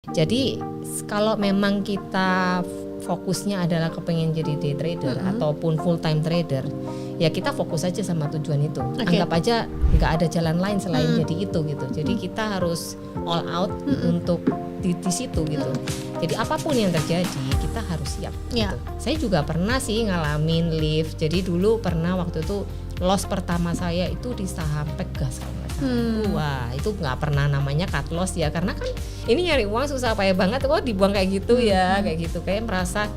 Jadi kalau memang kita fokusnya adalah kepengen jadi day trader ataupun full time trader, ya kita fokus aja sama tujuan itu. Anggap aja nggak ada jalan lain selain jadi itu gitu. Jadi kita harus all out untuk di situ gitu. Jadi apapun yang terjadi kita harus siap. Gitu. Saya juga pernah sih ngalamin lift. Jadi dulu pernah waktu itu loss pertama saya itu di saham Pegas kalau nggak salah. Wah itu nggak pernah namanya cut loss ya, karena kan ini nyari uang susah payah banget. Kok dibuang kayak gitu ya, kayak gitu. Kayak merasa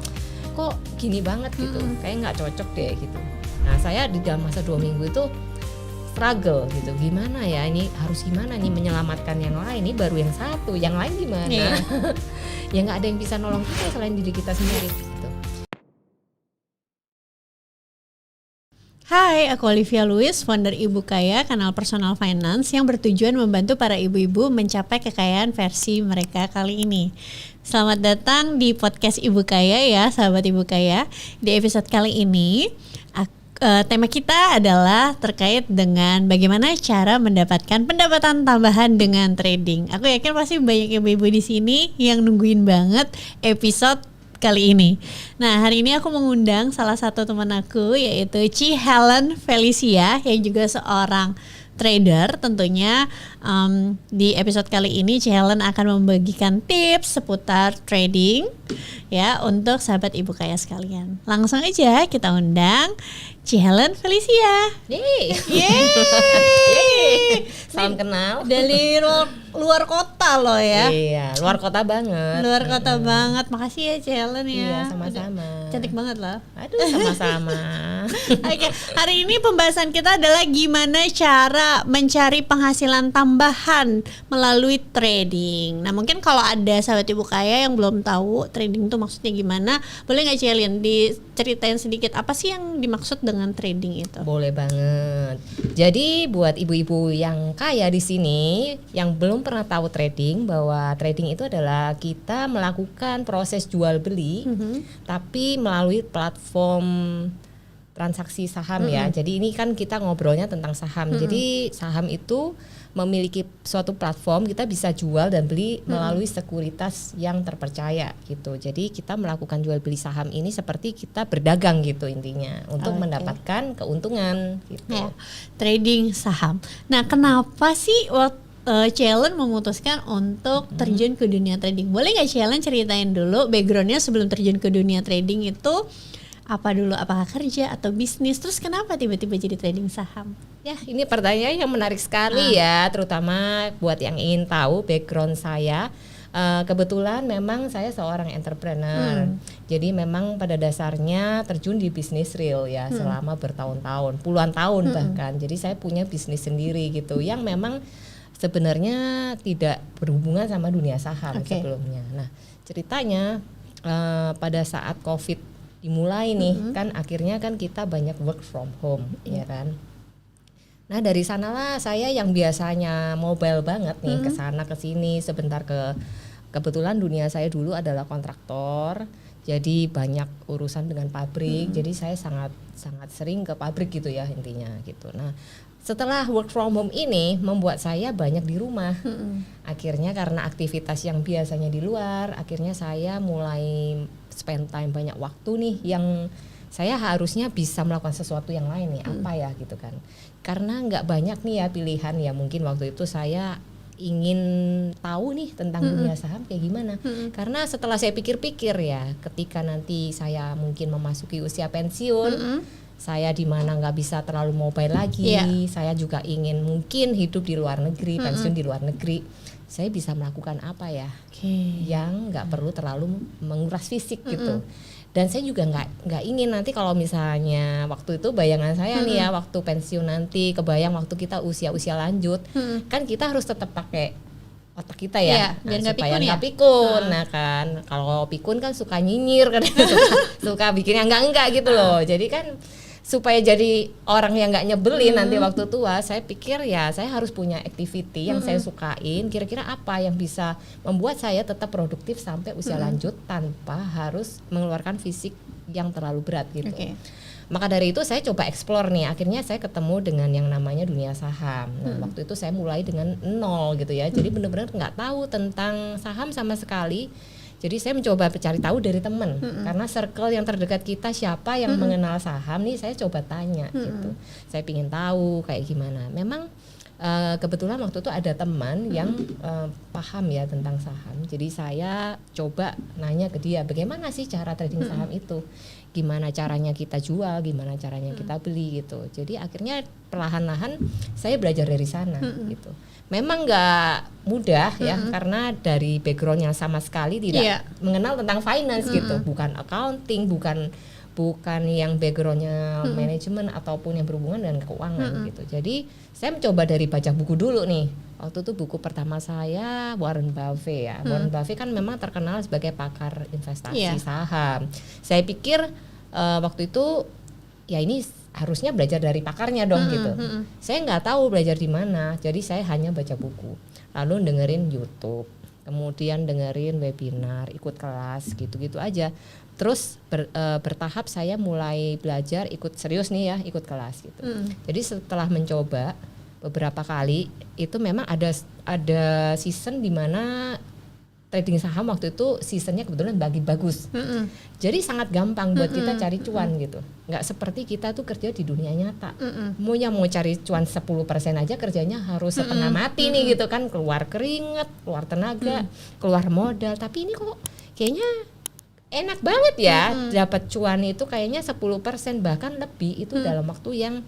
kok gini banget gitu, kayak nggak cocok deh gitu. Nah saya di dalam masa 2 minggu itu struggle gitu, gimana ya ini harus gimana nih menyelamatkan yang lain, ini baru yang satu, yang lain gimana? Ya nggak ada yang bisa nolong kita selain diri kita sendiri gitu. Hai, aku Olivia Louis, founder Ibu Kaya, kanal personal finance yang bertujuan membantu para ibu-ibu mencapai kekayaan versi mereka kali ini. Selamat datang di podcast Ibu Kaya ya, sahabat Ibu Kaya. Di episode kali ini, tema kita adalah terkait dengan bagaimana cara mendapatkan pendapatan tambahan dengan trading. Aku yakin pasti banyak ibu-ibu di sini yang nungguin banget episode kali ini. Nah, hari ini aku mengundang salah satu teman aku, yaitu Ci Helen Felicia yang juga seorang trader. Tentunya di episode kali ini Ci Helen akan membagikan tips seputar trading ya untuk sahabat Ibu Kaya sekalian. Langsung aja kita undang Ci Helen Felicia. Yeay. Salam kenal. Dari luar kota loh ya. Iya, luar kota banget. Luar kota banget. Makasih ya Ci Helen ya. Iya, sama-sama. Cantik banget loh. Aduh, sama-sama. Oke, hari ini pembahasan kita adalah gimana cara mencari penghasilan tambahan melalui trading. Nah, mungkin kalau ada sahabat Ibu Kaya yang belum tahu trading itu maksudnya gimana, boleh nggak Ci Helen diceritain sedikit apa sih yang dimaksud dengan trading itu? Boleh banget. Jadi buat ibu-ibu yang kaya di sini yang belum pernah tahu trading, bahwa trading itu adalah kita melakukan proses jual beli tapi melalui platform transaksi saham ya. Jadi ini kan kita ngobrolnya tentang saham. Jadi saham itu memiliki suatu platform, kita bisa jual dan beli melalui sekuritas yang terpercaya gitu. Jadi kita melakukan jual beli saham ini seperti kita berdagang gitu intinya, untuk mendapatkan keuntungan gitu. Ya, trading saham. Nah, kenapa sih Ci Helen memutuskan untuk terjun ke dunia trading? Boleh nggak Ci Helen ceritain dulu backgroundnya sebelum terjun ke dunia trading itu apa dulu? Apakah kerja atau bisnis? Terus kenapa tiba-tiba jadi trading saham? Ya, ini pertanyaan yang menarik sekali ya, terutama buat yang ingin tahu background saya. Kebetulan memang saya seorang entrepreneur. Jadi memang pada dasarnya terjun di bisnis real ya selama bertahun-tahun, puluhan tahun bahkan. Jadi saya punya bisnis sendiri gitu yang memang sebenarnya tidak berhubungan sama dunia saham sebelumnya. Nah, ceritanya pada saat COVID dimulai nih, kan akhirnya kan kita banyak work from home, ya kan. Nah dari sanalah saya yang biasanya mobile banget nih, kesana kesini sebentar kebetulan dunia saya dulu adalah kontraktor, jadi banyak urusan dengan pabrik, jadi saya sangat sering ke pabrik gitu ya intinya gitu. Nah setelah work from home ini membuat saya banyak di rumah. Akhirnya karena aktivitas yang biasanya di luar, akhirnya saya mulai spend time banyak waktu nih yang saya harusnya bisa melakukan sesuatu yang lain nih, apa ya gitu kan. Karena nggak banyak nih ya pilihan ya, mungkin waktu itu saya ingin tahu nih tentang dunia saham kayak gimana. Karena setelah saya pikir-pikir ya, ketika nanti saya mungkin memasuki usia pensiun, saya di mana nggak bisa terlalu mobile lagi, saya juga ingin mungkin hidup di luar negeri, pensiun di luar negeri, saya bisa melakukan apa ya yang nggak perlu terlalu menguras fisik gitu. Dan saya juga nggak ingin nanti kalau misalnya waktu itu bayangan saya nih ya, waktu pensiun nanti kebayang waktu kita usia lanjut, kan kita harus tetap pakai otak kita ya, biar supaya nggak pikun. Nah kan kalau pikun kan suka nyinyir kan, suka bikin yang enggak gitu loh. Jadi kan supaya jadi orang yang nggak nyebelin nanti waktu tua, saya pikir ya saya harus punya activity yang saya sukain. Kira-kira apa yang bisa membuat saya tetap produktif sampai usia lanjut tanpa harus mengeluarkan fisik yang terlalu berat gitu. Maka dari itu saya coba explore nih, akhirnya saya ketemu dengan yang namanya dunia saham. Nah, waktu itu saya mulai dengan nol gitu ya, jadi benar-benar nggak tahu tentang saham sama sekali. Jadi saya mencoba cari tahu dari teman, karena circle yang terdekat kita siapa yang mengenal saham nih, saya coba tanya gitu. Saya pingin tahu kayak gimana. Memang kebetulan waktu itu ada teman yang paham ya tentang saham. Jadi saya coba nanya ke dia, bagaimana sih cara trading saham itu? Gimana caranya kita jual, gimana caranya kita beli gitu. Jadi akhirnya perlahan-lahan saya belajar dari sana gitu. Memang nggak mudah ya, karena dari background yang sama sekali tidak mengenal tentang finance gitu, bukan accounting, bukan yang backgroundnya manajemen ataupun yang berhubungan dengan keuangan gitu. Jadi saya mencoba dari baca buku dulu nih. Waktu itu buku pertama saya Warren Buffett ya. Warren Buffett kan memang terkenal sebagai pakar investasi saham. Saya pikir waktu itu ya ini harusnya belajar dari pakarnya dong gitu. Saya nggak tahu belajar di mana. Jadi saya hanya baca buku, lalu dengerin YouTube, kemudian dengerin webinar, ikut kelas gitu-gitu aja. Terus bertahap saya mulai belajar, ikut serius nih ya, ikut kelas gitu. Jadi setelah mencoba beberapa kali, itu memang ada season di mana trading saham waktu itu seasonnya kebetulan bagi bagus. Jadi sangat gampang buat kita cari cuan gitu. Nggak seperti kita tuh kerja di dunia nyata. Mau cari cuan 10% aja kerjanya harus setengah mati nih gitu kan, keluar keringat, keluar tenaga, keluar modal. Tapi ini kok kayaknya enak banget ya, dapat cuan itu kayaknya 10% bahkan lebih itu dalam waktu yang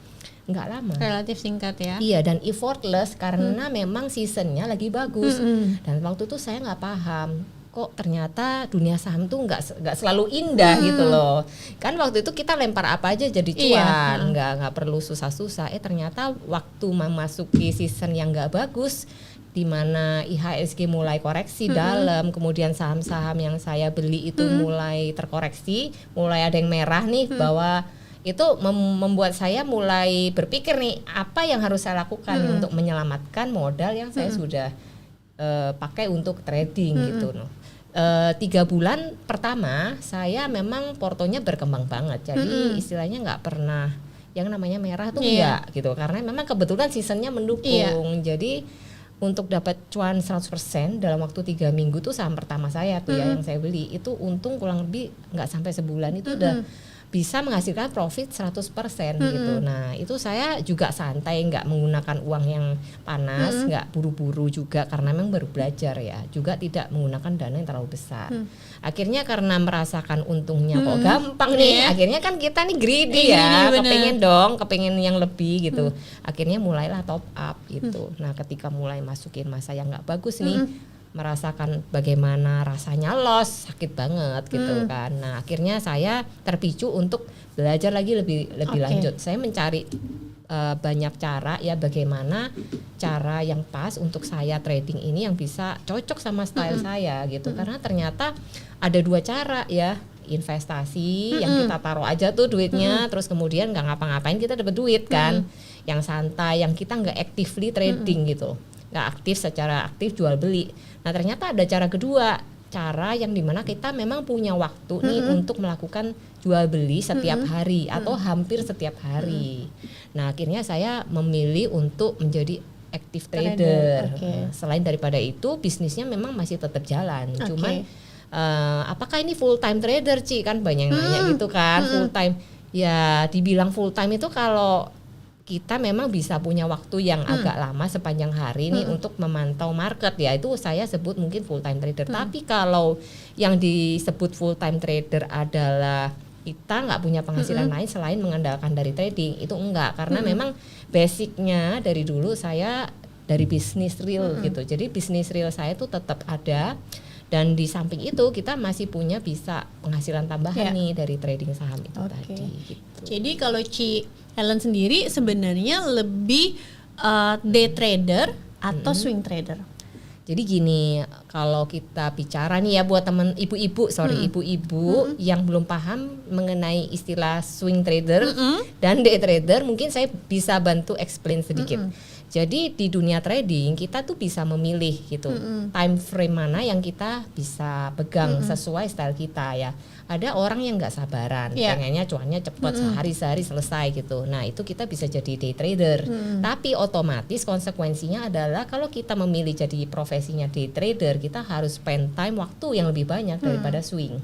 nggak lama, relatif singkat ya. Iya, dan effortless karena memang seasonnya lagi bagus. Dan waktu itu saya nggak paham, kok ternyata dunia saham tuh nggak selalu indah gitu loh. Kan waktu itu kita lempar apa aja jadi cuan, nggak perlu susah-susah. Ternyata waktu memasuki season yang nggak bagus, di mana IHSG mulai koreksi dalam, kemudian saham-saham yang saya beli itu mulai terkoreksi, mulai ada yang merah nih, bahwa itu membuat saya mulai berpikir nih, apa yang harus saya lakukan untuk menyelamatkan modal yang saya sudah pakai untuk trading gitu. 3 bulan pertama saya memang portonya berkembang banget, jadi istilahnya nggak pernah yang namanya merah tuh enggak gitu, karena memang kebetulan seasonnya mendukung. Jadi untuk dapat cuan 100% dalam waktu 3 minggu tuh saham pertama saya tuh ya yang saya beli itu untung kurang lebih nggak sampai sebulan itu udah bisa menghasilkan profit 100% gitu. Nah itu saya juga santai, nggak menggunakan uang yang panas, nggak buru-buru juga karena memang baru belajar ya, juga tidak menggunakan dana yang terlalu besar. Akhirnya karena merasakan untungnya kok gampang nih, akhirnya kan kita nih greedy ya, kepengen yang lebih gitu. Akhirnya mulailah top up gitu. Nah ketika mulai masukin masa yang nggak bagus nih, merasakan bagaimana rasanya loss, sakit banget gitu kan. Nah akhirnya saya terpicu untuk belajar lagi lebih lanjut. Saya mencari banyak cara ya, bagaimana cara yang pas untuk saya trading ini yang bisa cocok sama style saya gitu. Karena ternyata ada 2 cara ya, investasi yang kita taruh aja tuh duitnya, terus kemudian nggak ngapa-ngapain kita dapat duit kan. Yang santai, yang kita nggak actively trading gitu, nggak aktif secara aktif jual beli. Nah ternyata ada cara kedua, cara yang dimana kita memang punya waktu nih untuk melakukan jual beli setiap hari atau hampir setiap hari. Nah akhirnya saya memilih untuk menjadi active trader. Selain daripada itu bisnisnya memang masih tetap jalan. Cuman apakah ini full time trader Ci? Kan banyak yang nanya gitu kan, full time. Ya dibilang full time itu kalau kita memang bisa punya waktu yang agak lama sepanjang hari nih untuk memantau market ya, itu saya sebut mungkin full time trader. Tapi kalau yang disebut full time trader adalah kita nggak punya penghasilan lain selain mengandalkan dari trading, itu enggak, karena memang basicnya dari dulu saya dari bisnis real gitu. Jadi bisnis real saya itu tetap ada, dan di samping itu kita masih punya bisa penghasilan tambahan nih dari trading saham itu tadi gitu. Jadi kalau Ci Helen sendiri sebenarnya lebih day trader atau swing trader? Jadi gini, kalau kita bicara nih ya buat teman ibu-ibu yang belum paham mengenai istilah swing trader dan day trader, mungkin saya bisa bantu explain sedikit. Jadi di dunia trading kita tuh bisa memilih gitu time frame mana yang kita bisa pegang sesuai style kita ya. Ada orang yang nggak sabaran, pengennya cuannya cepet sehari selesai gitu. Nah itu kita bisa jadi day trader. Tapi otomatis konsekuensinya adalah kalau kita memilih jadi profesinya day trader, kita harus spend time waktu yang lebih banyak daripada swing.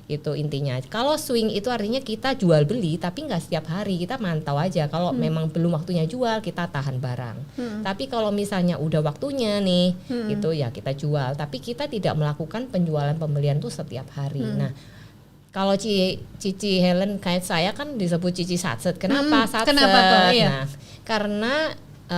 Gitu intinya. Kalau swing itu artinya kita jual beli, tapi nggak setiap hari, kita mantau aja. Kalau memang belum waktunya jual, kita tahan barang. Tapi kalau misalnya udah waktunya nih, gitu ya kita jual. Tapi kita tidak melakukan penjualan pembelian tuh setiap hari. Nah, kalau Cici Helen kayak saya kan disebut Cici Satset. Kenapa Satset? Kenapa tuh? Iya. Nah, karena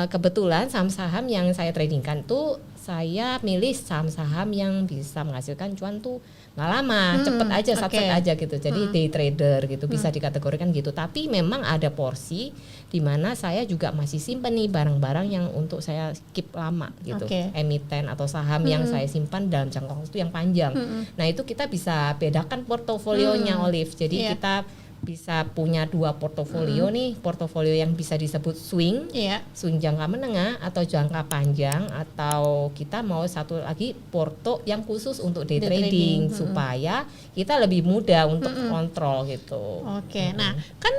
kebetulan saham-saham yang saya tradingkan tuh saya milih saham-saham yang bisa menghasilkan cuan tuh nggak lama, cepet aja, satset aja gitu. Jadi day trader gitu bisa dikategorikan gitu. Tapi memang ada porsi di mana saya juga masih simpen nih barang-barang yang untuk saya keep lama gitu. Emiten atau saham yang saya simpan dalam jangka waktu yang panjang. Nah itu kita bisa bedakan portofolionya Olive. Jadi kita bisa punya 2 portofolio nih, portofolio yang bisa disebut swing, swing jangka menengah atau jangka panjang, atau kita mau satu lagi porto yang khusus untuk day trading supaya kita lebih mudah untuk kontrol gitu. Nah kan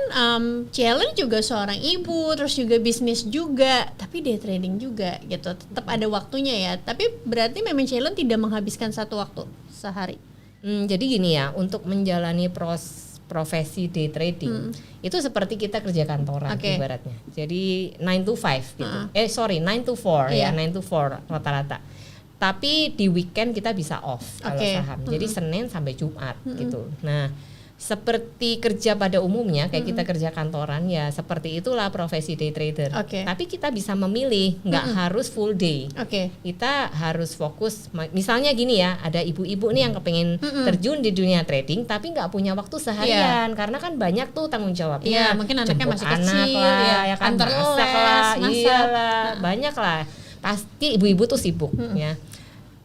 Cielen juga seorang ibu, terus juga bisnis juga, tapi day trading juga gitu, tetap ada waktunya ya. Tapi berarti memang Cielen tidak menghabiskan satu waktu sehari. Jadi gini ya, untuk menjalani profesi day trading itu seperti kita kerja kantoran ibaratnya. Jadi 9 to 5 gitu. 9 to 4 ya, 9 to 4 rata-rata. Tapi di weekend kita bisa off kalau saham. Jadi Senin sampai Jumat gitu. Nah, seperti kerja pada umumnya kayak kita kerja kantoran ya, seperti itulah profesi day trader. Tapi kita bisa memilih, nggak harus full day. Kita harus fokus. Misalnya gini ya, ada ibu-ibu nih yang kepengen terjun di dunia trading tapi nggak punya waktu seharian karena kan banyak tuh tanggung jawabnya. Mungkin anaknya masih kecil, ya kan, masak lah, iyalah, banyak lah. Pasti ibu-ibu tuh sibuk ya.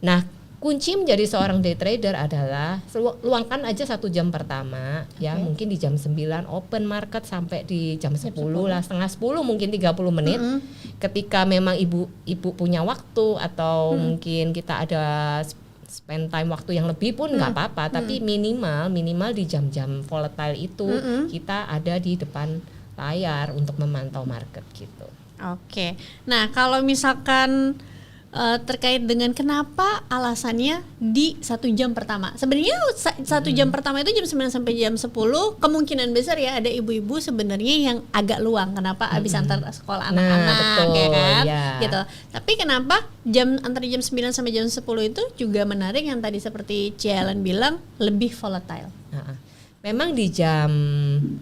Nah, kunci menjadi seorang day trader adalah luangkan aja 1 jam pertama ya, mungkin di jam 9 open market sampai di jam 10 lah, setengah 10 mungkin 30 menit. Ketika memang ibu punya waktu atau mungkin kita ada spend time waktu yang lebih pun nggak apa-apa, tapi minimal di jam-jam volatile itu kita ada di depan layar untuk memantau market gitu. Nah kalau misalkan terkait dengan kenapa alasannya di 1 jam pertama. Sebenarnya 1 jam pertama itu jam 9 sampai jam 10 kemungkinan besar ya ada ibu-ibu sebenarnya yang agak luang. Kenapa habis antar sekolah anak-anak ya kan? Gitu. Tapi kenapa antara jam 9 sampai jam 10 itu juga menarik, yang tadi seperti Cielen bilang lebih volatile. Memang di jam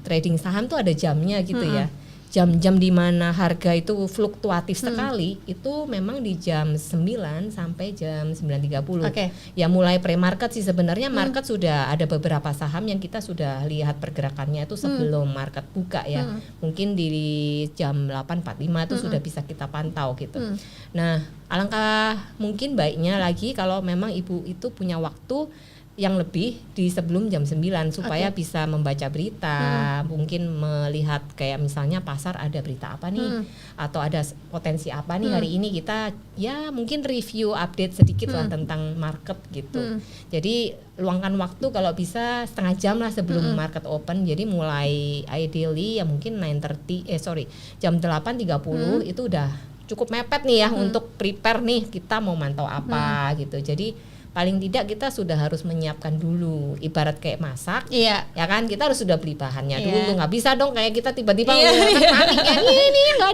trading saham tuh ada jamnya gitu ya. Jam-jam di mana harga itu fluktuatif sekali itu memang di jam 9 sampai jam 9.30. Ya mulai pre-market sih sebenarnya market sudah ada beberapa saham yang kita sudah lihat pergerakannya itu sebelum market buka ya. Mungkin di jam 8.45 itu sudah bisa kita pantau gitu. Nah, alangkah mungkin baiknya lagi kalau memang ibu itu punya waktu yang lebih di sebelum jam 9 supaya bisa membaca berita, mungkin melihat kayak misalnya pasar ada berita apa nih, atau ada potensi apa nih hari ini, kita ya mungkin review update sedikit lah tentang market gitu. Jadi luangkan waktu kalau bisa setengah jam lah sebelum market open. Jadi mulai ideally ya mungkin jam 8.30 itu udah cukup mepet nih ya untuk prepare nih kita mau mantau apa gitu. Jadi paling tidak kita sudah harus menyiapkan dulu, ibarat kayak masak, ya kan, kita harus sudah beli bahannya dulu, nggak bisa dong kayak kita tiba-tiba panik ya, ini nggak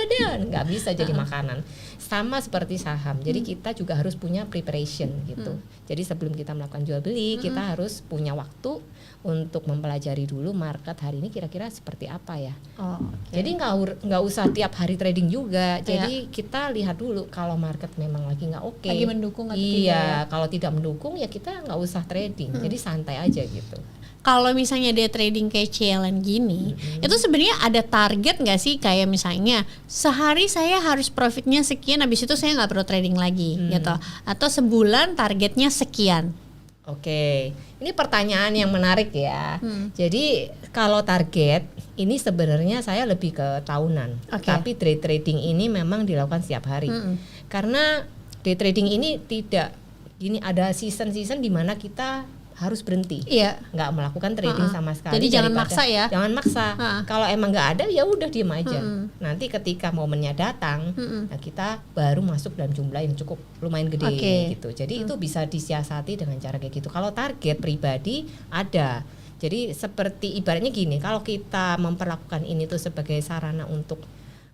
ada, nggak bisa jadi makanan. Sama seperti saham, jadi kita juga harus punya preparation gitu. Jadi sebelum kita melakukan jual beli, kita harus punya waktu untuk mempelajari dulu market hari ini kira-kira seperti apa ya. Jadi nggak usah tiap hari trading juga. Jadi kita lihat dulu kalau market memang lagi nggak oke, lagi mendukung atau tidak ya. Kalau tidak mendukung ya kita nggak usah trading. Jadi santai aja gitu. Kalau misalnya dia trading kayak Cielen gini, itu sebenarnya ada target nggak sih? Kayak misalnya sehari saya harus profitnya sekian, habis itu saya nggak perlu trading lagi gitu. Atau sebulan targetnya sekian. Oke, ini pertanyaan yang menarik ya. Jadi kalau target ini sebenarnya saya lebih ke tahunan, tapi day trading ini memang dilakukan setiap hari. Karena day trading ini tidak gini, ada season-season di mana kita harus berhenti, nggak melakukan trading sama sekali. Jadi jangan maksa ya. Jangan maksa. Kalau emang nggak ada ya udah diem aja. Nanti ketika momennya datang, nah kita baru masuk dalam jumlah yang cukup lumayan gede gitu. Jadi itu bisa disiasati dengan cara kayak gitu. Kalau target pribadi ada. Jadi seperti ibaratnya gini, kalau kita memperlakukan ini tuh sebagai sarana untuk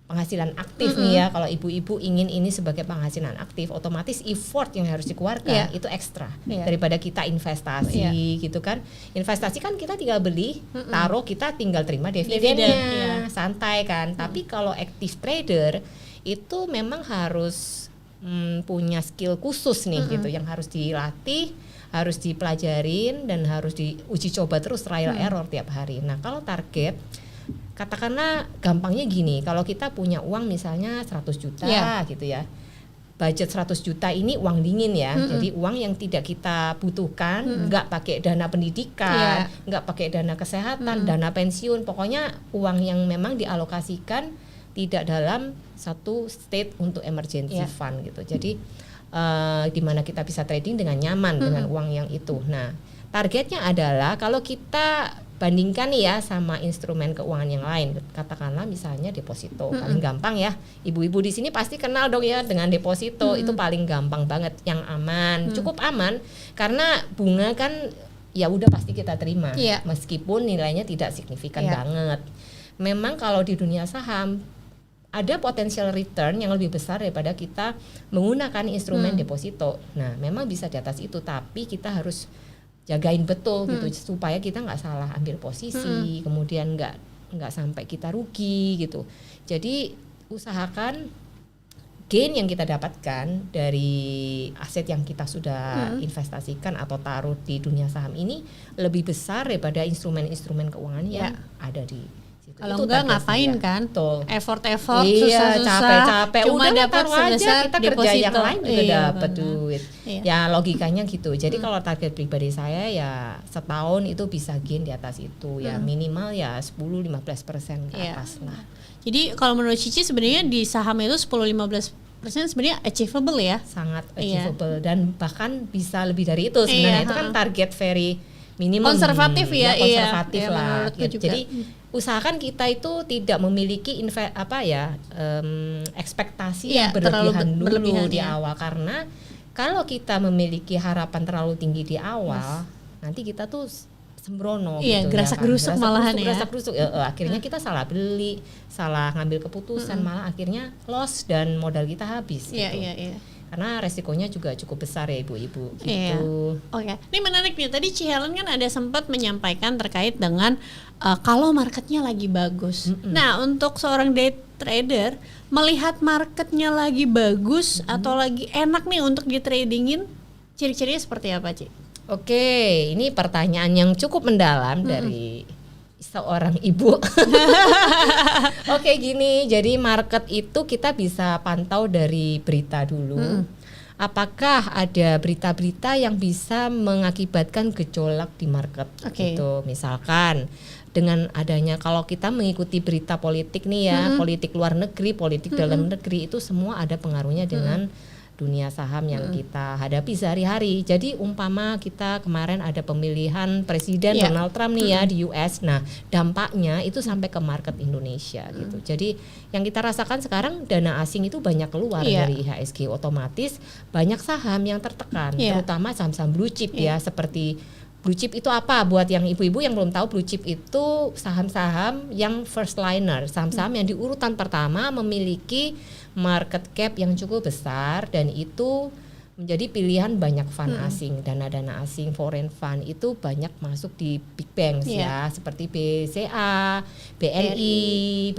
penghasilan aktif nih ya, kalau ibu-ibu ingin ini sebagai penghasilan aktif, otomatis effort yang harus dikeluarkan itu ekstra daripada kita investasi gitu kan. Investasi kan kita tinggal beli, taruh, kita tinggal terima dividennya, santai kan. Tapi kalau active trader itu memang harus punya skill khusus nih gitu, yang harus dilatih, harus dipelajarin, dan harus diuji coba terus, trial error tiap hari. Nah kalau target, katakanlah gampangnya gini, kalau kita punya uang misalnya 100 juta gitu ya, budget 100 juta ini uang dingin ya, jadi uang yang tidak kita butuhkan, nggak pakai dana pendidikan, nggak pakai dana kesehatan, dana pensiun, pokoknya uang yang memang dialokasikan tidak dalam satu state untuk emergency fund gitu. Jadi dimana kita bisa trading dengan nyaman dengan uang yang itu. Nah targetnya adalah kalau kita bandingkan nih ya sama instrumen keuangan yang lain, katakanlah misalnya deposito, paling gampang ya, ibu-ibu di sini pasti kenal dong ya dengan deposito. Itu paling gampang banget, yang aman, cukup aman, karena bunga kan ya udah pasti kita terima, meskipun nilainya tidak signifikan banget. Memang kalau di dunia saham ada potensial return yang lebih besar daripada kita menggunakan instrumen deposito. Nah memang bisa di atas itu, tapi kita harus jagain betul gitu supaya kita nggak salah ambil posisi, kemudian nggak sampai kita rugi gitu. Jadi usahakan gain yang kita dapatkan dari aset yang kita sudah investasikan atau taruh di dunia saham ini lebih besar daripada instrumen-instrumen keuangan yang ada di situ. Kalau enggak ngapain kan? Effort iya, susah-susah, capek-capek, cuma udah dapat sebesar kita kerja yang lain juga dapat benar. duit. Ya logikanya gitu. Jadi kalau target pribadi saya ya setahun itu bisa gain di atas itu ya, minimal ya 10-15% ke atas lah. Jadi kalau menurut Cici sebenarnya di saham itu 10-15% sebenarnya achievable ya? Sangat achievable, dan bahkan bisa lebih dari itu sebenarnya. Itu kan target very minimum, konservatif ya, konservatif lah. Juga. Jadi usahakan kita itu tidak memiliki ekspektasi yang berlebihan di awal, karena kalau kita memiliki harapan terlalu tinggi di awal, nanti kita tuh sembrono gitu, gerasak-gerusuk malahan ya. Gerasak-gerusuk, akhirnya kita salah beli, salah ngambil keputusan, malah akhirnya loss dan modal kita habis gitu. Karena resikonya juga cukup besar ya ibu-ibu gitu. Oke. Ini menarik nih. Tadi Ci Helen kan ada sempat menyampaikan terkait dengan kalau marketnya lagi bagus. Nah, untuk seorang day trader melihat marketnya lagi bagus atau lagi enak nih untuk di tradingin, ciri-cirinya seperti apa, Ci? Oke, ini pertanyaan yang cukup mendalam dari seorang ibu. Oke, gini, jadi market itu kita bisa pantau dari berita dulu. Apakah ada berita-berita yang bisa mengakibatkan gejolak di market gitu. Misalkan dengan adanya, kalau kita mengikuti berita politik nih ya, politik luar negeri, politik dalam negeri, itu semua ada pengaruhnya dengan dunia saham yang kita hadapi sehari-hari. Jadi umpama kita kemarin ada pemilihan presiden Donald Trump nih ya di US. Nah, dampaknya itu sampai ke market Indonesia gitu. Jadi yang kita rasakan sekarang, dana asing itu banyak keluar dari IHSG, otomatis banyak saham yang tertekan, terutama saham-saham blue chip ya. Seperti blue chip itu apa? Buat yang ibu-ibu yang belum tahu, blue chip itu saham-saham yang first liner, saham-saham yang di urutan pertama memiliki market cap yang cukup besar, dan itu menjadi pilihan banyak fund asing, dana-dana asing, foreign fund itu banyak masuk di big banks ya, seperti BCA, BNI,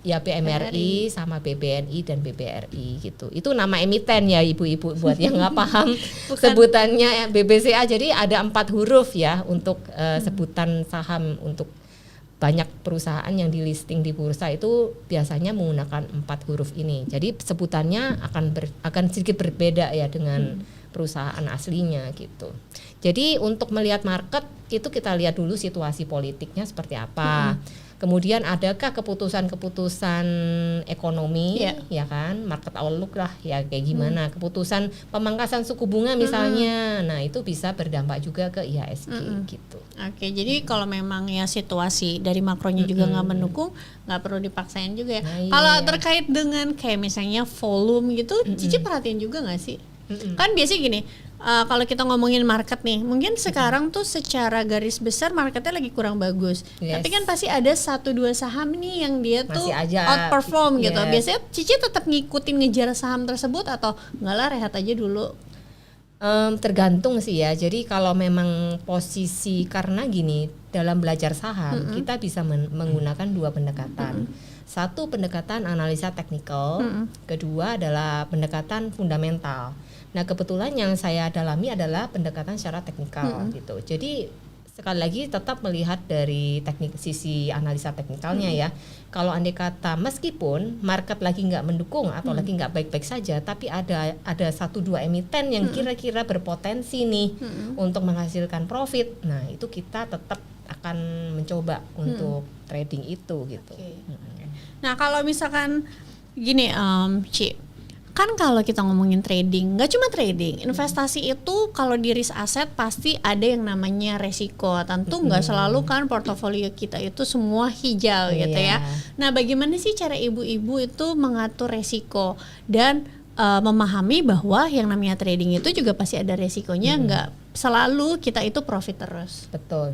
BMRI sama BBNI dan BBRI gitu. Itu nama emiten ya ibu-ibu buat yang nggak paham sebutannya BBCA. Jadi ada 4 huruf ya untuk sebutan saham. Untuk banyak perusahaan yang di listing di bursa itu biasanya menggunakan 4 huruf ini. Jadi sebutannya akan sedikit berbeda ya dengan perusahaan aslinya gitu. Jadi untuk melihat market itu kita lihat dulu situasi politiknya seperti apa. Kemudian adakah keputusan-keputusan ekonomi, ya kan, market outlook lah, ya kayak gimana, keputusan pemangkasan suku bunga misalnya, nah itu bisa berdampak juga ke IHSG gitu. Oke, jadi kalau memang ya situasi dari makronya juga nggak mendukung, nggak perlu dipaksain juga ya. Kalau terkait dengan kayak misalnya volume gitu, Cici perhatiin juga nggak sih? Kan biasanya gini. Kalau kita ngomongin market nih, mungkin sekarang tuh secara garis besar marketnya lagi kurang bagus. Tapi kan pasti ada 1-2 saham nih yang dia masih tuh aja outperform gitu. Biasanya Cici tetap ngikutin ngejar saham tersebut atau enggak lah, rehat aja dulu? Tergantung sih ya. Jadi kalau memang posisi, karena gini, dalam belajar saham kita bisa menggunakan 2 pendekatan. Satu pendekatan analisa teknikal, kedua adalah pendekatan fundamental. Nah kebetulan yang saya dalami adalah pendekatan secara teknikal gitu. Jadi sekali lagi tetap melihat dari sisi analisa teknikalnya ya. Kalau andai kata meskipun market lagi nggak mendukung atau lagi nggak baik-baik saja, tapi ada 1-2 emiten yang kira-kira berpotensi nih untuk menghasilkan profit. Nah itu kita tetap akan mencoba untuk trading itu gitu. Nah kalau misalkan gini, Ci, kan kalau kita ngomongin trading, nggak cuma trading, investasi itu kalau di risk aset pasti ada yang namanya resiko. Tentu nggak selalu kan portofolio kita itu semua hijau gitu ya. Nah bagaimana sih cara ibu-ibu itu mengatur resiko dan memahami bahwa yang namanya trading itu juga pasti ada resikonya, nggak selalu kita itu profit terus. Betul.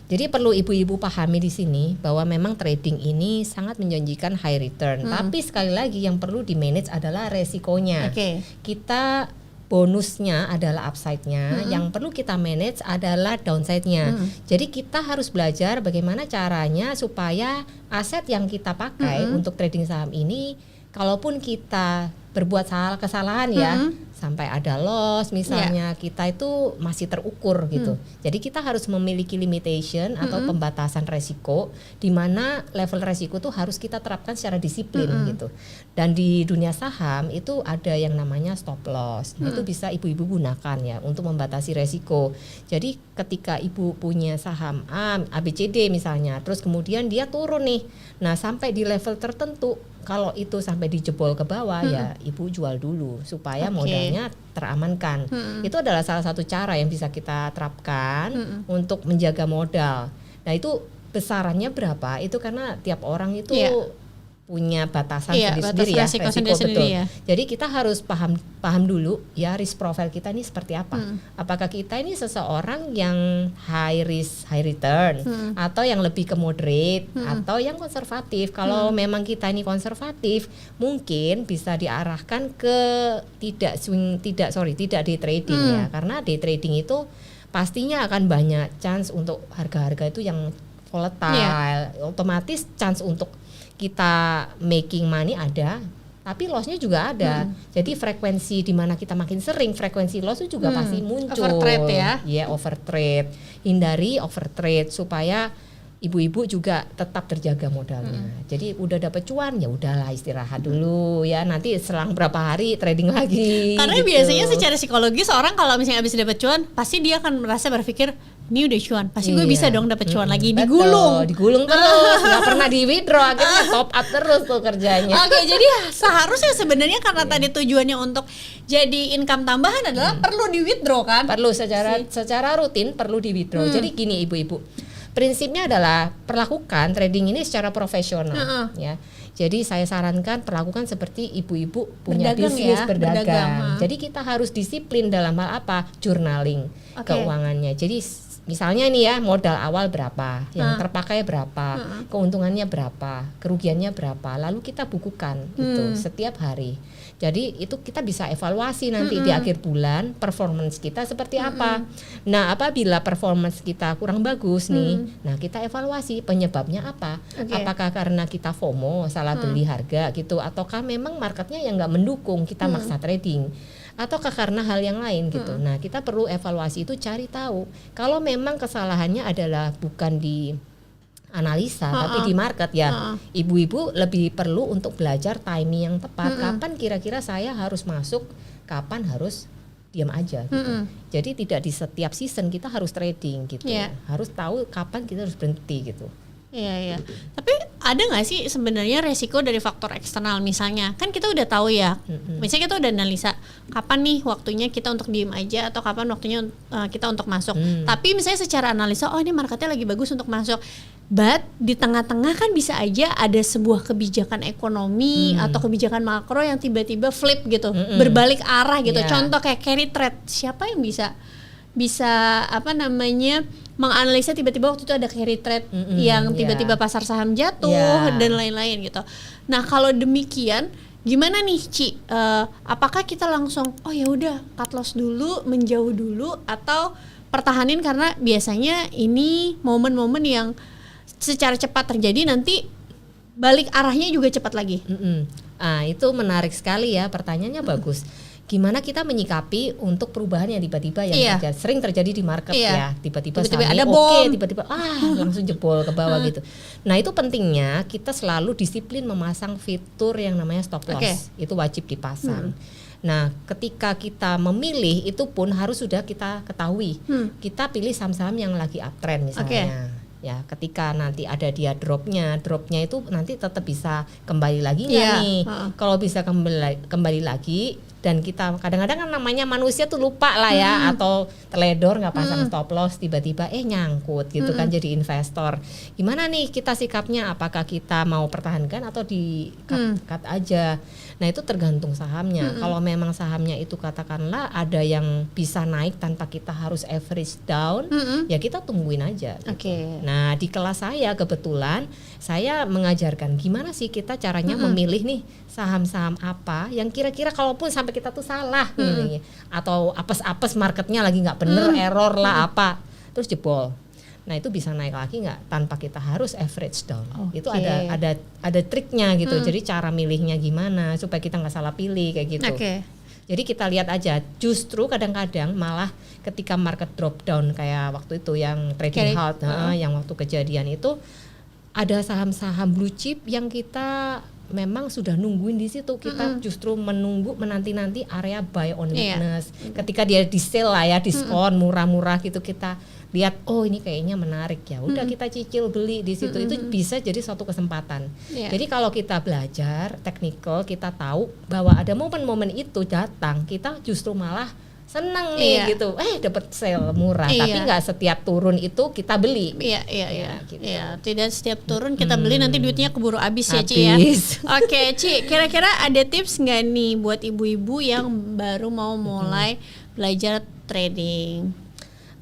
Jadi perlu ibu-ibu pahami di sini bahwa memang trading ini sangat menjanjikan high return. Tapi sekali lagi yang perlu di manage adalah resikonya. Kita bonusnya adalah upside-nya, yang perlu kita manage adalah downside-nya. Jadi kita harus belajar bagaimana caranya supaya aset yang kita pakai untuk trading saham ini, kalaupun kita berbuat kesalahan ya, sampai ada loss misalnya, kita itu masih terukur gitu. Jadi kita harus memiliki limitation atau pembatasan resiko, di mana level resiko tuh harus kita terapkan secara disiplin gitu. Dan di dunia saham itu ada yang namanya stop loss. Itu bisa ibu-ibu gunakan ya untuk membatasi resiko. Jadi ketika ibu punya saham ABCD misalnya, terus kemudian dia turun nih, nah sampai di level tertentu, kalau itu sampai dijebol ke bawah ya ibu jual dulu supaya modalnya teramankan. Itu adalah salah satu cara yang bisa kita terapkan untuk menjaga modal. Nah itu besarannya berapa? Itu karena tiap orang itu punya batasan sendiri-sendiri ya, resiko betul. Ya. Jadi kita harus paham dulu ya risk profile kita ini seperti apa. Apakah kita ini seseorang yang high risk high return atau yang lebih ke moderate atau yang konservatif. Kalau memang kita ini konservatif, mungkin bisa diarahkan ke tidak day trading ya. Karena day trading itu pastinya akan banyak chance untuk harga-harga itu yang volatile. Otomatis chance untuk kita making money ada, tapi lossnya juga ada. Jadi frekuensi di mana kita makin sering, frekuensi loss itu juga pasti muncul. Overtrade ya? Iya, overtrade. Hindari overtrade supaya ibu-ibu juga tetap terjaga modalnya. Jadi udah dapat cuan ya udahlah istirahat dulu ya. Nanti selang berapa hari trading lagi. Karena gitu. Biasanya secara psikologis orang kalau misalnya habis dapat cuan, pasti dia akan merasa berpikir ini udah cuan, pasti gue bisa dong dapat cuan lagi. Digulung terus, nggak pernah di withdraw, akhirnya top up terus tuh kerjanya. Oke, jadi seharusnya sebenarnya karena tadi tujuannya untuk jadi income tambahan adalah perlu di withdraw kan? Perlu secara rutin perlu di withdraw. Jadi gini ibu-ibu, prinsipnya adalah perlakukan trading ini secara profesional ya. Jadi saya sarankan perlakukan seperti ibu-ibu punya bisnis berdagang. Jadi kita harus disiplin dalam hal apa? Journaling keuangannya. Jadi misalnya nih ya modal awal berapa, yang terpakai berapa, keuntungannya berapa, kerugiannya berapa, lalu kita bukukan itu setiap hari. Jadi itu kita bisa evaluasi nanti di akhir bulan performance kita seperti apa. Nah apabila performance kita kurang bagus nih, nah kita evaluasi penyebabnya apa. Apakah karena kita FOMO, salah beli harga gitu, ataukah memang marketnya yang nggak mendukung kita maksa trading, ataukah karena hal yang lain gitu. Nah kita perlu evaluasi itu, cari tahu. Kalau memang kesalahannya adalah bukan di analisa tapi di market ya, ibu-ibu lebih perlu untuk belajar timing yang tepat. Kapan kira-kira saya harus masuk, kapan harus diam aja gitu. Jadi tidak di setiap season kita harus trading gitu. Harus tahu kapan kita harus berhenti gitu. Iya. Tapi ada nggak sih sebenarnya resiko dari faktor eksternal, misalnya kan kita udah tahu ya, misalnya kita udah analisa kapan nih waktunya kita untuk diem aja atau kapan waktunya kita untuk masuk. Tapi misalnya secara analisa, oh ini marketnya lagi bagus untuk masuk. But di tengah-tengah kan bisa aja ada sebuah kebijakan ekonomi atau kebijakan makro yang tiba-tiba flip gitu, berbalik arah gitu. Contoh kayak carry trade, siapa yang bisa menganalisa tiba-tiba waktu itu ada carry trade yang tiba-tiba pasar saham jatuh dan lain-lain gitu. Nah kalau demikian gimana nih Ci? Apakah kita langsung oh ya udah cut loss dulu, menjauh dulu, atau pertahanin karena biasanya ini momen-momen yang secara cepat terjadi, nanti balik arahnya juga cepat lagi. Itu menarik sekali ya, pertanyaannya bagus. Gimana kita menyikapi untuk perubahan yang tiba-tiba yang sering terjadi di market ya, tiba-tiba ada bom, tiba-tiba langsung jebol ke bawah gitu. Nah itu pentingnya kita selalu disiplin memasang fitur yang namanya stop loss, itu wajib dipasang. Nah ketika kita memilih itu pun harus sudah kita ketahui, kita pilih saham-saham yang lagi uptrend misalnya. Ya, ketika nanti ada dia dropnya itu nanti tetap bisa kembali lagi nggak nih? Kalau bisa kembali lagi, dan kita kadang-kadang kan namanya manusia tuh lupa lah ya, atau teledor nggak pasang stop loss, tiba-tiba nyangkut gitu kan jadi investor. Gimana nih kita sikapnya? Apakah kita mau pertahankan atau di cut aja? Nah itu tergantung sahamnya. Kalau memang sahamnya itu katakanlah ada yang bisa naik tanpa kita harus average down, ya kita tungguin aja. Gitu. Nah di kelas saya kebetulan saya mengajarkan gimana sih kita caranya memilih nih saham-saham apa yang kira-kira kalaupun sampai kita tuh salah nih, atau apes-apes marketnya lagi nggak bener, error lah apa, terus jebol. Nah itu bisa naik lagi nggak tanpa kita harus average down. Itu ada triknya gitu. Jadi cara milihnya gimana supaya kita nggak salah pilih kayak gitu. Jadi kita lihat aja. Justru kadang-kadang malah ketika market drop down kayak waktu itu yang trading halt, yang waktu kejadian itu ada saham-saham blue chip yang kita memang sudah nungguin di situ, kita justru menanti area buy on weakness. Ketika dia di sale lah ya, diskon murah-murah gitu, kita lihat oh ini kayaknya menarik ya, udah kita cicil beli di situ. Itu bisa jadi suatu kesempatan. Jadi kalau kita belajar technical, kita tahu bahwa ada momen-momen itu datang, kita justru malah senang nih gitu, dapat sale murah, tapi nggak setiap turun itu kita beli. Gitu. Tidak setiap turun kita beli, nanti duitnya keburu habis ya Ci ya. Oke Ci, kira-kira ada tips nggak nih buat ibu-ibu yang baru mau mulai belajar trading?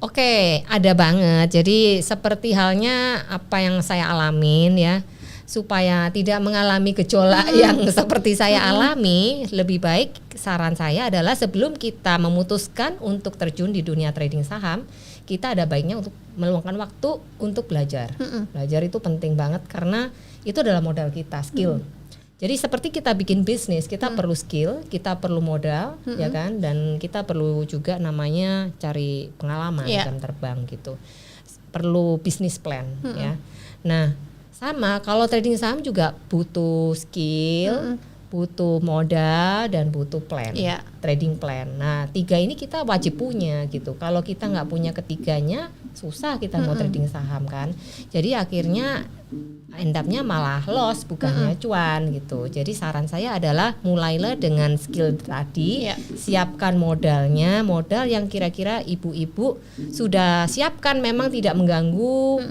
Oke, ada banget. Jadi seperti halnya apa yang saya alamin ya, supaya tidak mengalami gejolak yang seperti saya alami, lebih baik saran saya adalah sebelum kita memutuskan untuk terjun di dunia trading saham, kita ada baiknya untuk meluangkan waktu untuk belajar. Belajar itu penting banget karena itu adalah modal kita, skill. Jadi seperti kita bikin bisnis, kita perlu skill, kita perlu modal, ya kan, dan kita perlu juga namanya cari pengalaman jam terbang gitu. Perlu business plan, ya. Nah, sama kalau trading saham juga butuh skill, butuh modal, dan butuh plan, trading plan. Nah 3 ini kita wajib punya gitu. Kalau kita nggak punya ketiganya, susah kita mau trading saham kan. Jadi akhirnya end up-nya malah loss bukannya cuan gitu. Jadi saran saya adalah mulailah dengan skill tadi, siapkan modalnya, modal yang kira-kira ibu-ibu sudah siapkan, memang tidak mengganggu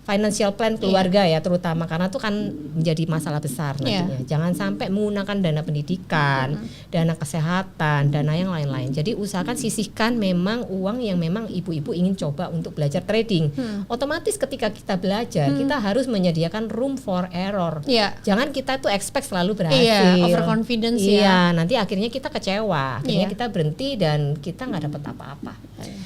financial plan keluarga ya, terutama karena itu kan menjadi masalah besar nantinya. Jangan sampai menggunakan dana pendidikan, dana kesehatan, dana yang lain-lain. Jadi usahakan sisihkan memang uang yang memang ibu-ibu ingin coba untuk belajar trading. Otomatis ketika kita belajar, kita harus menyediakan room for error. Jangan kita tuh expect selalu berhasil. Overconfidence nanti akhirnya kita kecewa, akhirnya kita berhenti dan kita nggak dapat apa-apa.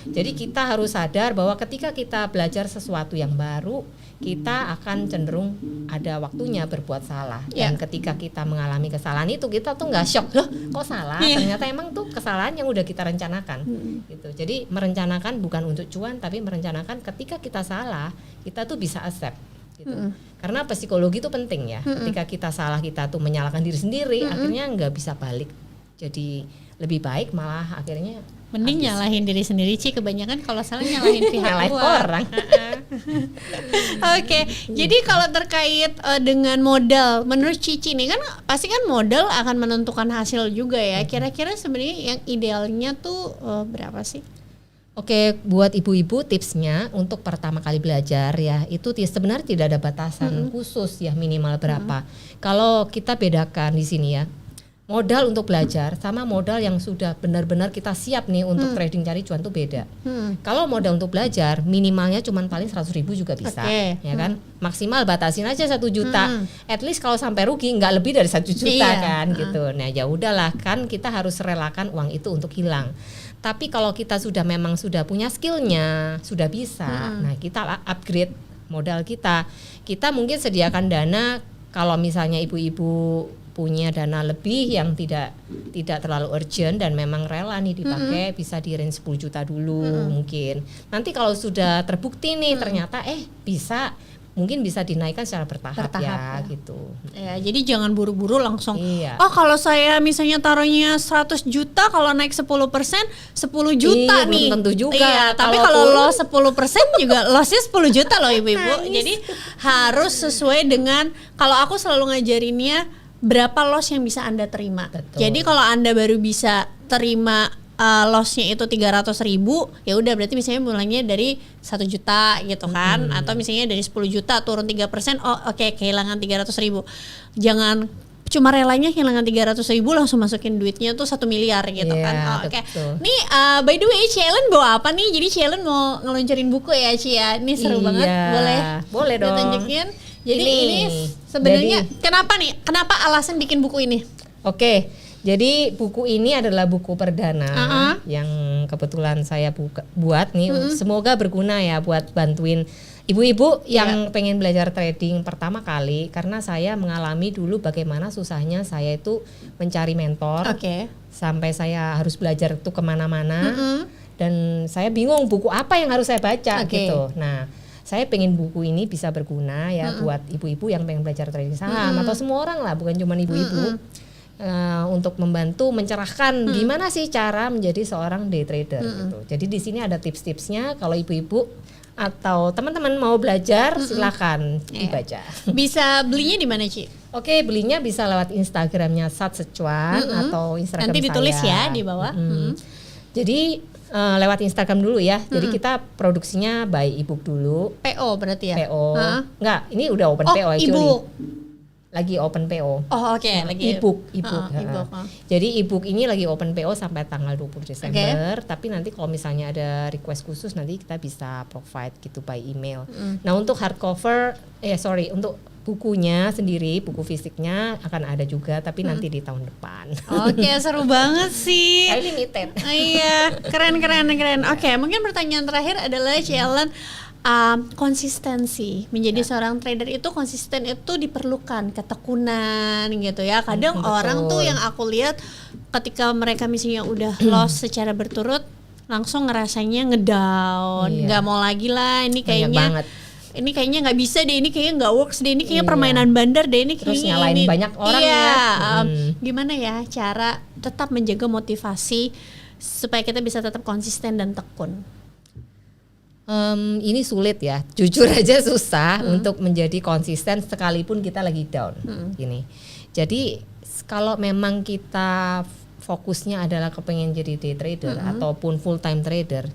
Jadi kita harus sadar bahwa ketika kita belajar sesuatu yang baru, kita akan cenderung ada waktunya berbuat salah. Dan ketika kita mengalami kesalahan itu, kita tuh nggak shock, loh kok salah, ternyata emang tuh kesalahan yang udah kita rencanakan gitu. Jadi merencanakan bukan untuk cuan, tapi merencanakan ketika kita salah, kita tuh bisa accept gitu. Karena psikologi itu penting ya. Ketika kita salah, kita tuh menyalahkan diri sendiri, akhirnya nggak bisa balik. Jadi lebih baik malah akhirnya Mending nyalahin diri sendiri, Ci. Kebanyakan kalau salah nyalahin pihak Nyalahin luar. orang. Oke, jadi kalau terkait dengan modal, menurut Cici nih kan pasti kan modal akan menentukan hasil juga ya. Kira-kira sebenarnya yang idealnya tuh berapa sih? Oke, buat ibu-ibu tipsnya untuk pertama kali belajar ya, itu sebenarnya tidak ada batasan khusus ya, minimal berapa. Kalau kita bedakan di sini ya, modal untuk belajar sama modal yang sudah benar-benar kita siap nih untuk trading cari cuan tuh beda. Kalau modal untuk belajar minimalnya cuma paling 100.000 juga bisa, ya kan? Maksimal batasin aja 1 juta. At least kalau sampai rugi nggak lebih dari 1 juta kan gitu. Nah ya udahlah, kan kita harus relakan uang itu untuk hilang. Tapi kalau kita memang sudah punya skillnya, sudah bisa, nah kita upgrade modal kita. Kita mungkin sediakan dana kalau misalnya ibu-ibu punya dana lebih yang tidak terlalu urgent dan memang rela nih dipakai, bisa di range 10 juta dulu mungkin. Nanti kalau sudah terbukti nih ternyata bisa, mungkin bisa dinaikkan secara bertahap ya gitu. Ya, jadi jangan buru-buru langsung. Iya. Oh, kalau saya misalnya taruhnya 100 juta, kalau naik 10% 10 juta nih. Belum tentu juga. Iya, tapi kalau loss 10% juga lossnya 10 juta loh ibu-ibu. Jadi harus sesuai dengan, kalau aku selalu ngajarinnya berapa loss yang bisa Anda terima. Betul. Jadi kalau Anda baru bisa terima lossnya itu 300.000, ya udah berarti misalnya mulainya dari 1 juta gitu kan, atau misalnya dari 10 juta turun 3%, oh oke, kehilangan 300.000. Jangan cuma relanya kehilangan 300.000 langsung masukin duitnya tuh 1 miliar gitu kan. Oke. Nih by the way, Cielen bawa apa nih? Jadi Cielen mau ngeluncurin buku ya, Ci ya. Ini seru banget, boleh dong ditunjukin. Jadi ini sebenarnya kenapa alasan bikin buku ini? Oke. Jadi buku ini adalah buku perdana yang kebetulan saya buat nih. Semoga berguna ya buat bantuin ibu-ibu yang pengen belajar trading pertama kali. Karena saya mengalami dulu bagaimana susahnya saya itu mencari mentor. Sampai saya harus belajar tuh kemana-mana. Dan saya bingung buku apa yang harus saya baca gitu. Nah, saya pengen buku ini bisa berguna ya buat ibu-ibu yang pengen belajar trading saham. Atau semua orang lah, bukan cuma ibu-ibu. Untuk membantu mencerahkan gimana sih cara menjadi seorang day trader gitu. Jadi di sini ada tips-tipsnya. Kalau ibu-ibu atau teman-teman mau belajar silakan dibaca. Bisa belinya di mana, Ci? Oke, belinya bisa lewat Instagramnya Sat Secuan atau Instagram nanti ditulis saya. Ya di bawah. Jadi lewat Instagram dulu ya. Jadi kita produksinya by ebook dulu. PO berarti ya? PO. Enggak, ini udah open PO actually. Ebook. Lagi open PO. Lagi ebook. Jadi ebook ini lagi open PO sampai tanggal 20 Desember. Tapi nanti kalau misalnya ada request khusus nanti kita bisa provide gitu by email. Nah, untuk hardcover untuk bukunya sendiri, buku fisiknya akan ada juga tapi nanti di tahun depan. Seru banget sih. Limited. Iya, keren. Oke, mungkin pertanyaan terakhir adalah Cielen, konsistensi menjadi seorang trader itu konsisten itu diperlukan, ketekunan gitu ya. Kadang orang tuh yang aku lihat ketika mereka misalnya udah loss secara berturut langsung ngerasanya ngedown, nggak mau lagi lah, ini kayaknya nggak bisa deh, ini kayaknya nggak works deh, ini kayaknya permainan bandar deh, ini terus kayaknya nyalain banyak orang gimana ya cara tetap menjaga motivasi supaya kita bisa tetap konsisten dan tekun? Ini sulit ya, jujur aja susah untuk menjadi konsisten sekalipun kita lagi down. Gini, jadi kalau memang kita fokusnya adalah kepengen jadi day trader ataupun full time trader,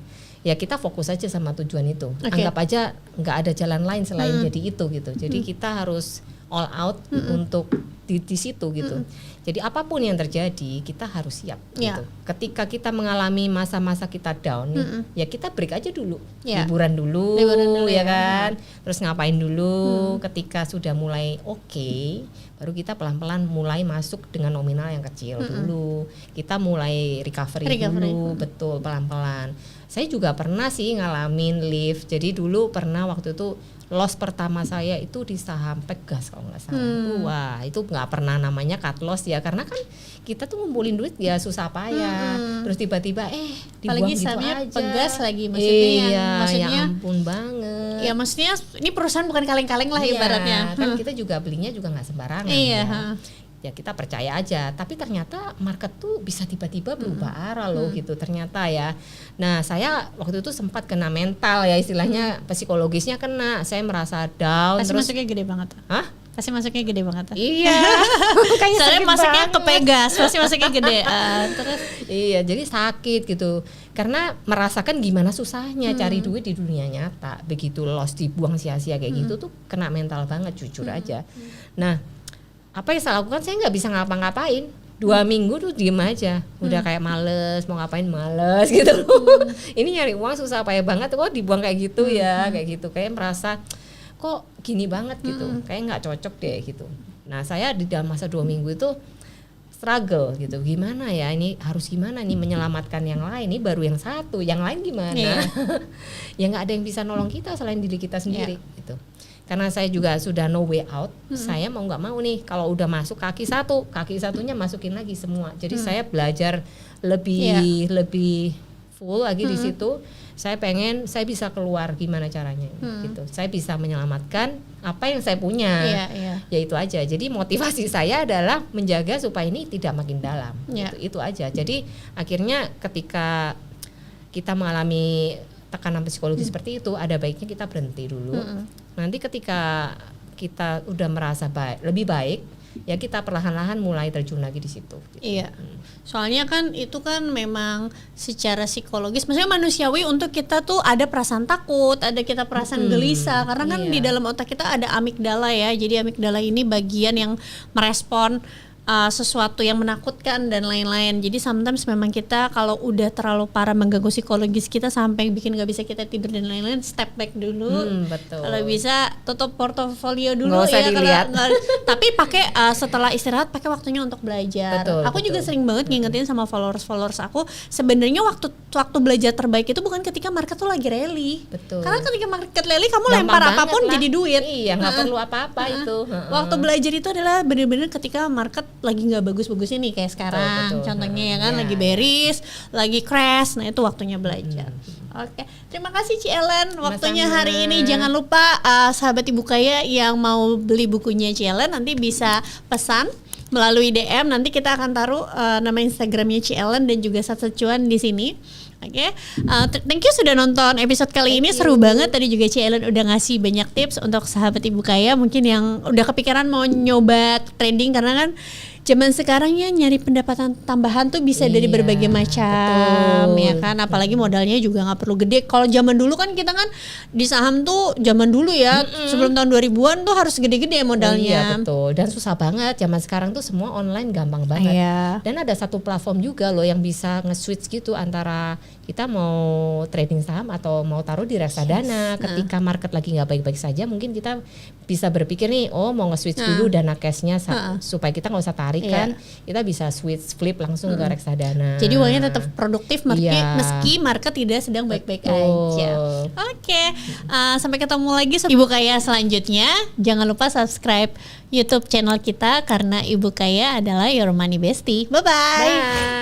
ya kita fokus aja sama tujuan itu. Anggap aja nggak ada jalan lain selain jadi itu gitu. Jadi kita harus all out untuk di situ gitu. Jadi apapun yang terjadi kita harus siap gitu. Ketika kita mengalami masa-masa kita down ya kita break aja dulu. Liburan dulu ya kan. Terus ngapain dulu. Ketika sudah mulai oke, baru kita pelan-pelan mulai masuk dengan nominal yang kecil dulu. Kita mulai recovery dulu, betul, pelan-pelan. Saya juga pernah sih ngalamin lift. Jadi dulu pernah waktu itu loss pertama saya itu di saham Pegas kalau nggak salah. Wah, itu nggak pernah namanya cut loss ya, karena kan kita tuh ngumpulin duit ya susah payah. Terus tiba-tiba dibuang apalagi gitu aja. Pegas lagi maksudnya ya ampun banget. Ya maksudnya ini perusahaan bukan kaleng-kaleng lah ibaratnya. Kan kita juga belinya juga nggak sembarangan. Iya. Ya. ya kita percaya aja. Tapi ternyata market tuh bisa tiba-tiba berubah arah loh gitu ternyata ya. Nah saya waktu itu sempat kena mental ya istilahnya, psikologisnya kena. Saya merasa down. Pasti terus masuknya gede banget. Hah? Pasti masuknya gede banget. Iya. Kayaknya Soalnya sakit masuknya banget. ke Pegas, pasti masuknya gede. Terus Iya, jadi sakit gitu. Karena merasakan gimana susahnya cari duit di dunia nyata. Begitu loss, dibuang sia-sia kayak gitu tuh kena mental banget, jujur aja. Nah, apa yang saya lakukan? Saya nggak bisa ngapa-ngapain. 2 minggu tuh diem aja, udah kayak males, mau ngapain males gitu. Ini nyari uang susah payah banget, kok dibuang kayak gitu ya, kayak gitu. Kayak merasa kok gini banget gitu, kayak nggak cocok deh gitu. Nah saya di dalam masa 2 minggu itu struggle gitu, gimana ya ini harus gimana nih menyelamatkan yang lain, ini baru yang satu, yang lain gimana? Iya. Ya nggak ada yang bisa nolong kita selain diri kita sendiri gitu. Karena saya juga sudah no way out, saya mau nggak mau nih kalau udah masuk kaki satunya masukin lagi semua. Jadi saya belajar lebih full lagi di situ. Saya pengen saya bisa keluar gimana caranya gitu. Saya bisa menyelamatkan apa yang saya punya. Ya itu aja. Jadi motivasi saya adalah menjaga supaya ini tidak makin dalam. Itu aja. Jadi akhirnya ketika kita mengalami tekanan psikologi seperti itu, ada baiknya kita berhenti dulu. Nanti ketika kita udah merasa lebih baik, ya kita perlahan-lahan mulai terjun lagi di situ. Gitu. Iya. Soalnya kan itu kan memang secara psikologis, maksudnya manusiawi untuk kita tuh ada perasaan takut, ada kita perasaan gelisah, karena kan di dalam otak kita ada amigdala ya. Jadi amigdala ini bagian yang merespon sesuatu yang menakutkan dan lain-lain. Jadi sometimes memang kita kalau udah terlalu parah mengganggu psikologis kita sampai bikin nggak bisa kita tidur dan lain-lain, step back dulu. Betul. Kalau bisa tutup portofolio dulu nggak usah dilihat. Tapi pakai setelah istirahat pakai waktunya untuk belajar. Aku juga sering banget ngingetin sama followers aku, sebenarnya waktu belajar terbaik itu bukan ketika market tuh lagi rally. Betul. Karena ketika market rally kamu lempar apapun jadi duit. Iya, nggak perlu apa-apa itu. Waktu belajar itu adalah benar-benar ketika market lagi nggak bagus-bagusnya nih kayak sekarang, contohnya ya kan lagi bearish, lagi crash, nah itu waktunya belajar. Oke, terima kasih Ci Ellen waktunya hari ini. Jangan lupa sahabat Ibu Kaya yang mau beli bukunya Ci Ellen nanti bisa pesan melalui DM, nanti kita akan taruh nama Instagramnya Ci Ellen dan juga Satset Cuan di sini. Oke, thank you sudah nonton episode kali ini, seru banget. Tadi juga Ci Ellen udah ngasih banyak tips untuk sahabat Ibu Kaya mungkin yang udah kepikiran mau nyoba trading, karena kan zaman sekarang ya nyari pendapatan tambahan tuh bisa dari berbagai macam, ya kan. Apalagi modalnya juga nggak perlu gede. Kalau zaman dulu kan kita kan di saham tuh zaman dulu ya, sebelum tahun 2000-an tuh harus gede-gede modalnya. Iya betul, dan susah banget. Zaman sekarang tuh semua online gampang banget. Dan ada satu platform juga loh yang bisa nge-switch gitu antara kita mau trading saham atau mau taruh di reksadana. Ketika market lagi nggak baik-baik saja, mungkin kita bisa berpikir nih, oh mau nge-switch dulu dana cashnya supaya kita nggak usah tarik kan, kita bisa switch flip langsung ke reksadana. Jadi uangnya tetap produktif meski market tidak sedang baik-baik aja. Oke, sampai ketemu lagi Ibu Kaya selanjutnya. Jangan lupa subscribe YouTube channel kita karena Ibu Kaya adalah your money bestie. Bye-bye. Bye.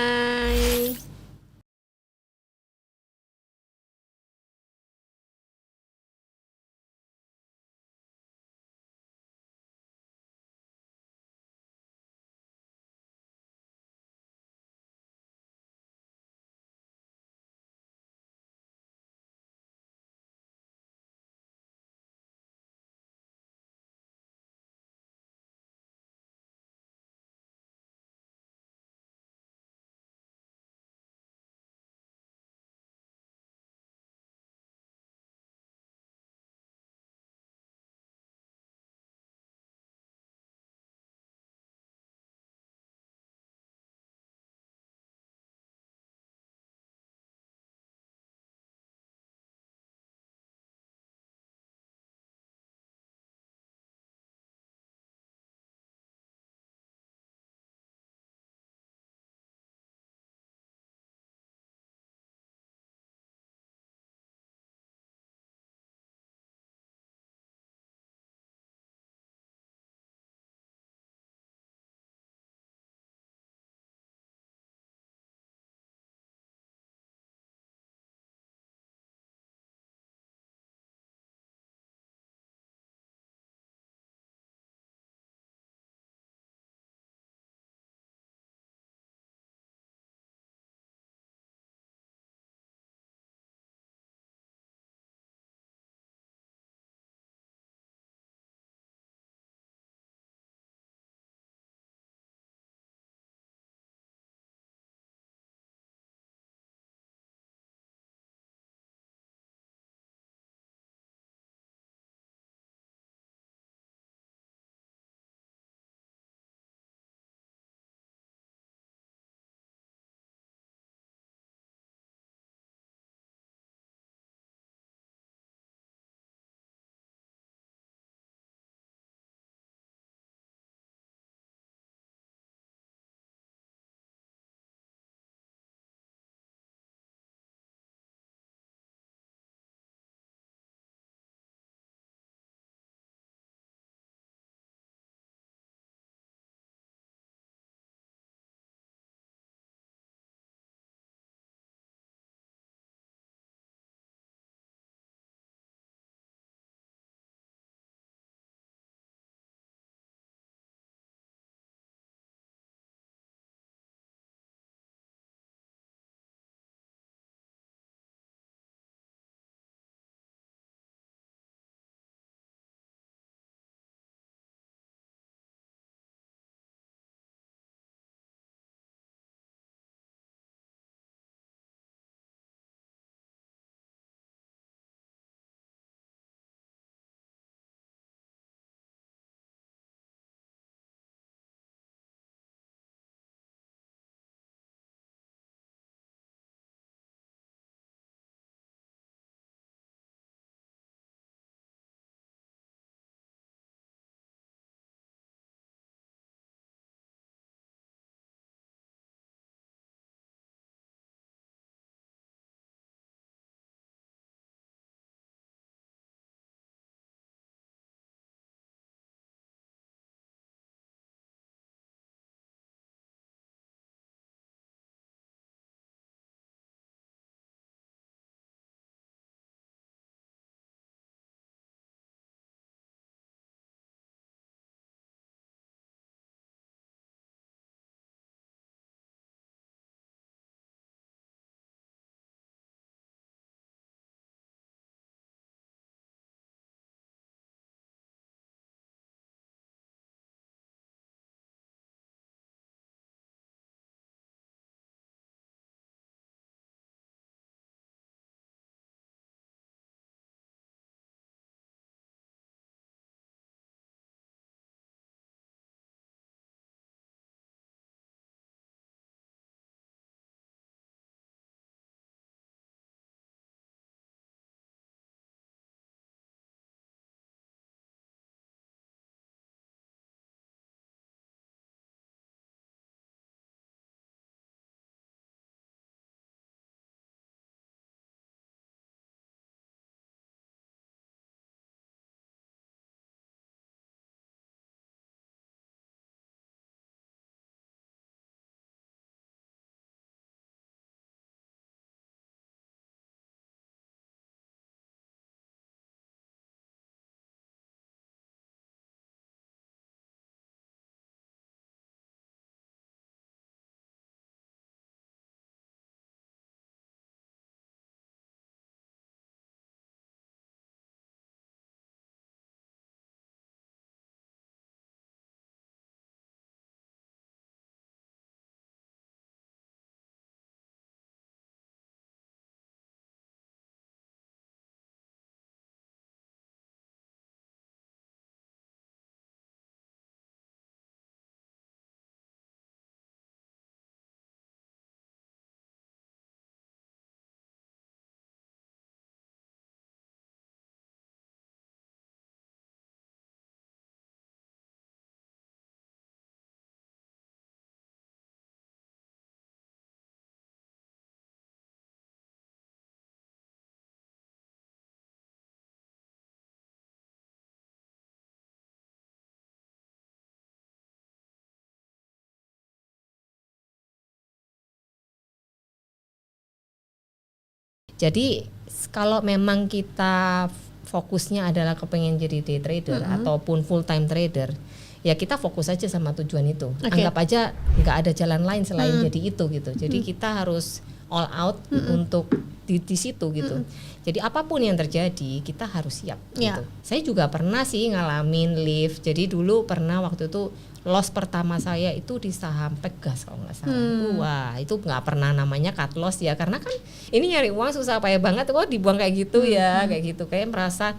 Jadi kalau memang kita fokusnya adalah kepengen jadi day trader ataupun full time trader, ya kita fokus aja sama tujuan itu. Anggap aja nggak ada jalan lain selain jadi itu gitu. Jadi kita harus all out untuk di situ gitu. Jadi apapun yang terjadi kita harus siap gitu. Saya juga pernah sih ngalamin lift. Jadi dulu pernah waktu itu loss pertama saya itu di saham Pegas kalau nggak salah. Wah itu nggak pernah namanya cut loss ya, karena kan ini nyari uang susah payah banget, kok dibuang kayak gitu ya, kayak gitu, kayak merasa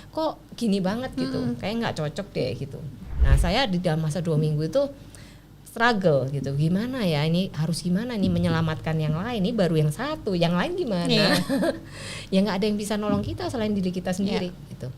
kok gini banget gitu, kayak nggak cocok deh gitu. Nah saya di dalam masa 2 minggu itu struggle gitu, gimana ya ini harus gimana nih menyelamatkan yang lain, ini baru yang satu, yang lain gimana? Ya nggak ada yang bisa nolong kita selain diri kita sendiri gitu.